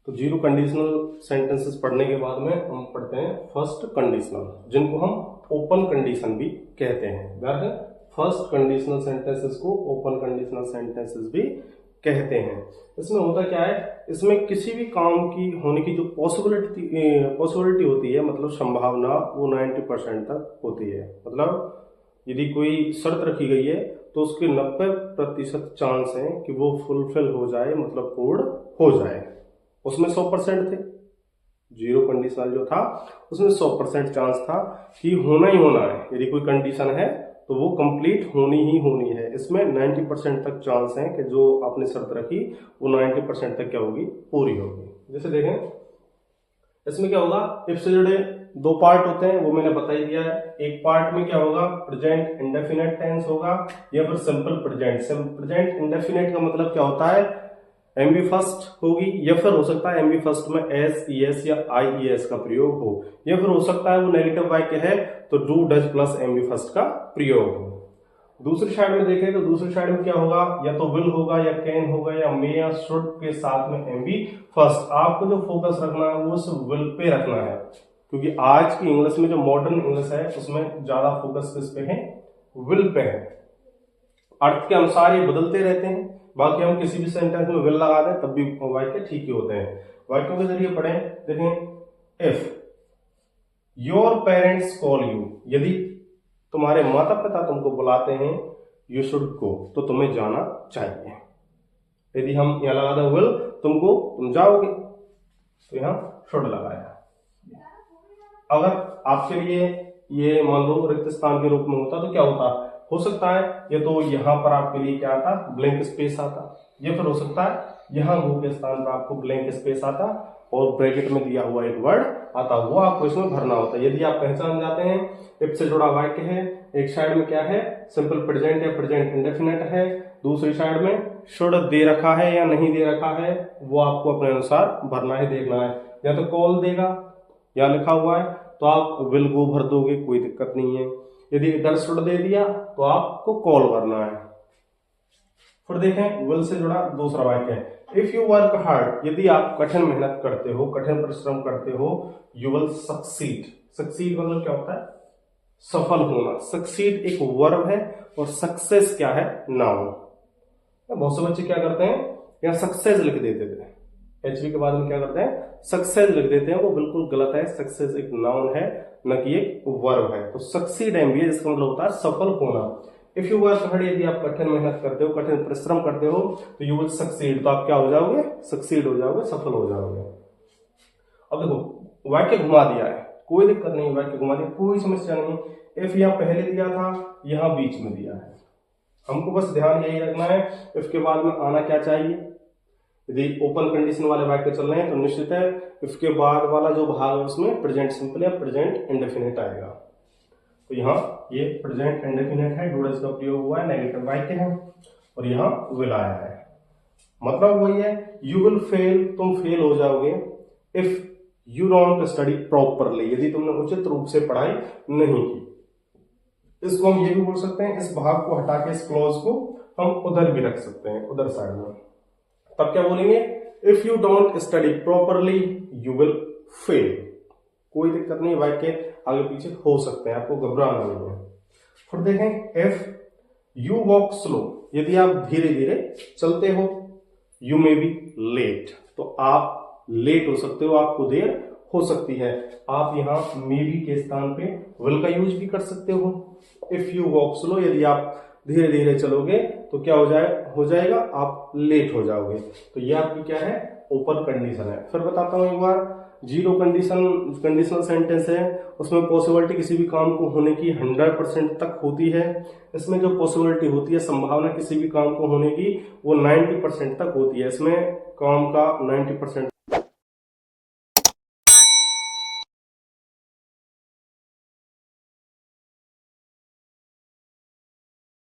तो zero conditional sentences पढ़ने के बाद में हम पढ़ते हैं फर्स्ट कंडीशनल, जिनको हम ओपन कंडीशन भी कहते हैं। फर्स्ट कंडीशनल सेंटेंसेस को ओपन कंडीशनल सेंटेंसेस भी कहते हैं। इसमें होता क्या है, इसमें किसी भी काम की होने की जो पॉसिबिलिटी होती है, मतलब संभावना, वो 90% तक होती है। मतलब यदि कोई शर्त रखी गई है तो उसके 90% चांस है कि वो फुलफिल हो जाए, मतलब पूर्ण हो जाए। उसमें 100% थे, जीरो कंडीशनल जो था उसमें 100% चांस था कि होना ही होना है। यदि कोई कंडीशन है तो वो कंप्लीट होनी ही होनी है। इसमें 90% तक चांस है कि जो आपने शर्त रखी वो 90% तक क्या होगी, पूरी होगी। जैसे देखें, इसमें क्या होगा, इफ से जुड़े दो पार्ट होते हैं, वो मैंने बता ही दिया है। एक पार्ट में क्या होगा, प्रेजेंट इंडेफिनिट टेंस होगा या फिर सिंपल प्रेजेंट। प्रेजेंट इंडेफिनिट का मतलब क्या होता है, एमबी फर्स्ट होगी, या फिर हो सकता है एमबी फर्स्ट में एस, ईएस या आईईएस का प्रयोग हो, या फिर हो सकता है वो नेगेटिव वाक्य है तो do, does plus MB first का प्रयोग हो। दूसरी साइड में देखें तो दूसरी साइड में क्या होगा, या तो विल होगा या कैन होगा या मे या शुड के साथ में एमबी फर्स्ट। आपको जो फोकस रखना है वो उस विल पे रखना है, क्योंकि आज की इंग्लिश में जो मॉडर्न इंग्लिश है उसमें ज्यादा फोकस किस पे है, विल पे है। अर्थ के अनुसार ये बदलते रहते हैं, बाकी हम किसी भी सेंटेंस में विल लगा दें तब भी वाक्य ठीक ही होते हैं। वाक्यों के जरिए पढ़ें, देखें, if your parents call you, यदि तुम्हारे माता पिता तुमको बुलाते हैं, यू शुड गो, तो तुम्हें जाना चाहिए। यदि हम यहां लगा दें विल, तुम जाओगे, तो यहां शुड लगाया। अगर आपके लिए ये मान लो रिक्त स्थान के रूप में होता तो क्या होता, हो सकता है ये तो यहां पर आपके लिए क्या आता, ब्लैंक स्पेस आता, या फिर हो सकता है यहां गो के स्थान पर आपको ब्लैंक स्पेस आता और ब्रैकेट में दिया हुआ एक वर्ड आता, वो आपको इसमें भरना होता है। यदि आप पहचान जाते हैं, इफ से जुड़ा वाक्य है, एक साइड में क्या है, सिंपल प्रेजेंट या प्रेजेंट इंडेफिनिट है, दूसरी साइड में शुड दे रखा है या नहीं दे रखा है, वो आपको अपने अनुसार भरना है, देखना है। या तो कॉल देगा या लिखा हुआ है तो आप विल गो भर दोगे, कोई दिक्कत नहीं है। यदि इधर शुड दे दिया तो आपको कॉल भरना है। फिर देखें, विल से जुड़ा दूसरा वाक्य है, इफ यू वर्क हार्ड, यदि आप कठिन मेहनत करते हो, कठिन परिश्रम करते हो, यू विल सक्सीड। सक्सीड मतलब क्या होता है, सफल होना। सक्सीड एक वर्ब है और सक्सेस क्या है, नाउन। बहुत से बच्चे क्या करते हैं, यहाँ सक्सेस लिख देते थे, एचवी के बाद में क्या करते हैं, सक्सेस लिख देते हैं, वो बिल्कुल गलत है। सक्सेस एक नाउन है, न कि एक वर्ब है। तो सक्सीड एमबी है, जिसका मतलब होता है सफल होना। इफ यू वर्क हार्ड, यदि आप कठिन मेहनत करते हो, कठिन परिश्रम करते हो, तो यू विल सक्सीड, तो आप क्या हो जाओगे, सक्सीड हो जाओगे, सफल हो जाओगे। अब देखो, वाक्य घुमा दिया है, कोई दिक्कत नहीं, वाक्य घुमा दिया, कोई समस्या नहीं। इफ यहाँ पहले दिया था, यहाँ बीच में दिया है, हमको बस ध्यान यही रखना है, इफ के बाद में आना क्या चाहिए। यदि ओपन कंडीशन वाले वाक्य चल रहे हैं तो निश्चित है इफ के बाद वाला जो भाग है उसमें प्रेजेंट सिंपल या प्रेजेंट इंडेफिनिट आएगा। तो यहाँ ये प्रेजेंट इंडेफिनिट है, डू डज का प्रयोग हुआ है, नेगेटिव वाक्य है, और यहाँ विल आया है। मतलब वही है, यू विल फेल, तुम फेल हो जाओगे, if you don't study properly, यदि तुमने उचित रूप से पढ़ाई नहीं की। इसको हम ये भी बोल सकते हैं, इस भाग को हटा के इस क्लॉज को हम उधर भी रख सकते हैं, उधर साइड में। तब क्या बोलेंगे, if you don't study properly you will fail. कोई दिक्कत नहीं, वाक्य आगे पीछे हो सकते हैं, आपको घबराना नहीं है। फिर देखें, इफ यू वॉक स्लो, यदि आप धीरे धीरे चलते हो, यू मे बी लेट, तो आप लेट हो सकते हो, आपको देर हो सकती है। आप यहाँ मे बी के स्थान पे विल का यूज भी कर सकते हो। इफ यू वॉक स्लो, यदि आप धीरे धीरे चलोगे तो क्या हो जाएगा, आप लेट हो जाओगे। तो ये आपकी क्या है, ओपन कंडीशन है। फिर बताता हूं एक बार, जीरो कंडीशनल सेंटेंस है, उसमें पॉसिबिलिटी किसी भी काम को होने की 100% तक होती है। इसमें जो पॉसिबिलिटी होती है, संभावना किसी भी काम को होने की, वो 90% तक होती है। इसमें काम का 90%